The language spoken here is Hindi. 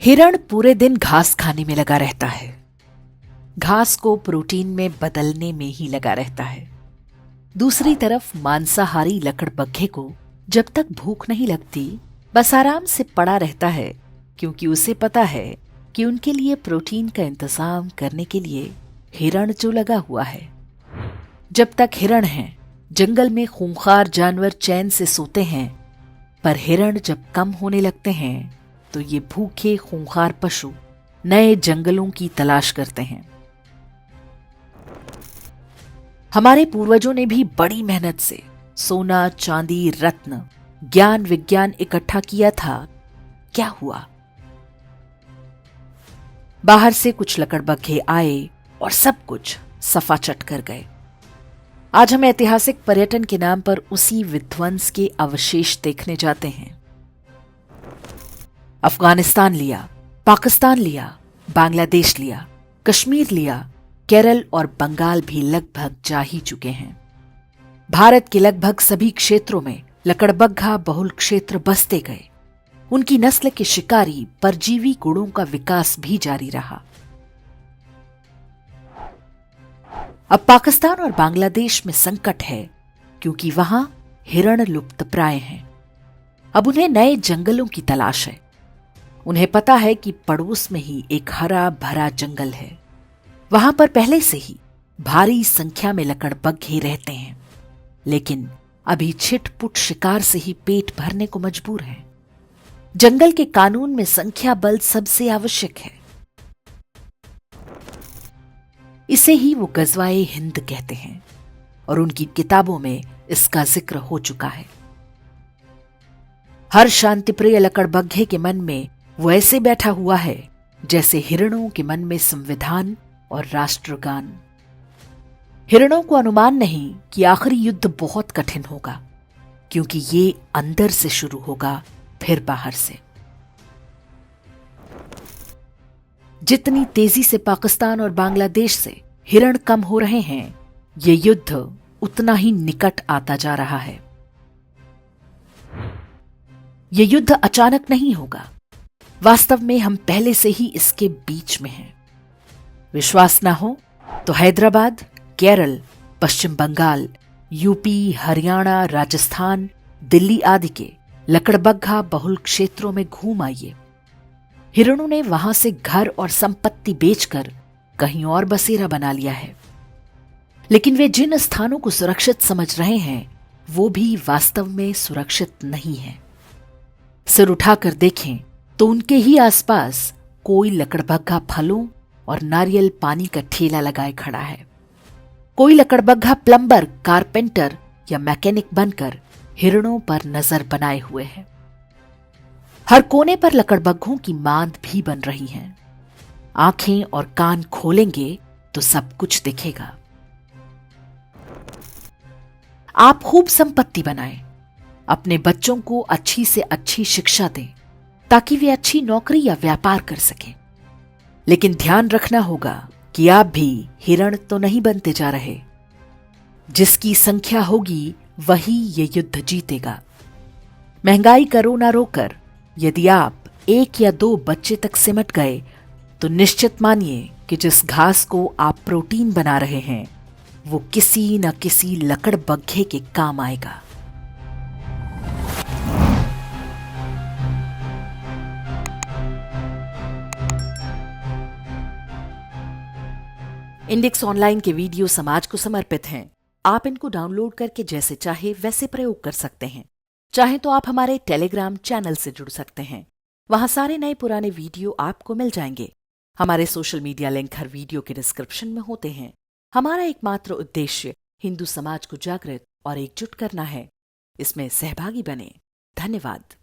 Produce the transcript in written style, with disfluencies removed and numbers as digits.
हिरण पूरे दिन घास खाने में लगा रहता है, घास को प्रोटीन में बदलने में ही लगा रहता है। दूसरी तरफ मांसाहारी लकड़बग्घे को जब तक भूख नहीं लगती बस आराम से पड़ा रहता है, क्योंकि उसे पता है कि उनके लिए प्रोटीन का इंतजाम करने के लिए हिरण जो लगा हुआ है। जब तक हिरण हैं, जंगल में खूंखार जानवर चैन से सोते हैं, पर हिरण जब कम होने लगते हैं तो ये भूखे खूंखार पशु नए जंगलों की तलाश करते हैं। हमारे पूर्वजों ने भी बड़ी मेहनत से सोना, चांदी, रत्न, ज्ञान, विज्ञान इकट्ठा किया था। क्या हुआ? बाहर से कुछ लकड़बग्घे आए और सब कुछ सफा चट कर गए। आज हम ऐतिहासिक पर्यटन के नाम पर उसी विध्वंस के अवशेष देखने जाते हैं। अफगानिस्तान लिया, पाकिस्तान लिया, बांग्लादेश लिया, कश्मीर लिया, केरल और बंगाल भी लगभग जा ही चुके हैं। भारत के लगभग सभी क्षेत्रों में लकड़बग्घा बहुल क्षेत्र बसते गए। उनकी नस्ल के शिकारी परजीवी गुणों का विकास भी जारी रहा। अब पाकिस्तान और बांग्लादेश में संकट है, क्योंकि वहां हिरण लुप्तप्राय हैं। अब उन्हें नए जंगलों की तलाश है। उन्हें पता है कि पड़ोस में ही एक हरा भरा जंगल है। वहां पर पहले से ही भारी संख्या में लकड़बग्घे रहते हैं, लेकिन अभी छिटपुट शिकार से ही पेट भरने को मजबूर हैं। जंगल के कानून में संख्या बल सबसे आवश्यक है। इसे ही वो गज़वाए हिंद कहते हैं और उनकी किताबों में इसका जिक्र हो चुका है। हर शांतिप्रिय लकड़बग्घे के मन में वो ऐसे बैठा हुआ है जैसे हिरणों के मन में संविधान और राष्ट्रगान। हिरणों को अनुमान नहीं कि आखिरी युद्ध बहुत कठिन होगा, क्योंकि ये अंदर से शुरू होगा, फिर बाहर से। जितनी तेजी से पाकिस्तान और बांग्लादेश से हिरण कम हो रहे हैं, ये युद्ध उतना ही निकट आता जा रहा है। ये युद्ध अचानक नहीं होगा। वास्तव में हम पहले से ही इसके बीच में हैं। विश्वास ना हो तो हैदराबाद, केरल, पश्चिम बंगाल, यूपी, हरियाणा, राजस्थान, दिल्ली आदि के लकड़बग्घा बहुल क्षेत्रों में घूम आइए। हिरणों ने वहां से घर और संपत्ति बेचकर कहीं और बसेरा बना लिया है, लेकिन वे जिन स्थानों को सुरक्षित समझ रहे हैं वो भी वास्तव में सुरक्षित नहीं है। सिर उठाकर देखें तो उनके ही आसपास कोई लकड़बग्घा फलों और नारियल पानी का ठेला लगाए खड़ा है। कोई लकड़बग्घा प्लम्बर, कारपेंटर या मैकेनिक बनकर हिरणों पर नजर बनाए हुए है। हर कोने पर लकड़बग्घों की मांद भी बन रही है। आंखें और कान खोलेंगे तो सब कुछ दिखेगा। आप खूब संपत्ति बनाएं, अपने बच्चों को अच्छी से अच्छी शिक्षा दें, ताकि वे अच्छी नौकरी या व्यापार कर सकें। लेकिन ध्यान रखना होगा कि आप भी हिरण तो नहीं बनते जा रहे। जिसकी संख्या होगी वही ये युद्ध जीतेगा। महंगाई करो ना रोकर, यदि आप 1 या 2 बच्चे तक सिमट गए तो निश्चित मानिए कि जिस घास को आप प्रोटीन बना रहे हैं वो किसी न किसी लकड़बग्घे के काम आएगा। इंडेक्स ऑनलाइन के वीडियो समाज को समर्पित हैं। आप इनको डाउनलोड करके जैसे चाहे वैसे प्रयोग कर सकते हैं। चाहे तो आप हमारे टेलीग्राम चैनल से जुड़ सकते हैं। वहां सारे नए पुराने वीडियो आपको मिल जाएंगे। हमारे सोशल मीडिया लिंक हर वीडियो के डिस्क्रिप्शन में होते हैं। हमारा एकमात्र उद्देश्य हिंदू समाज को जागृत और एकजुट करना है। इसमें सहभागी बने। धन्यवाद।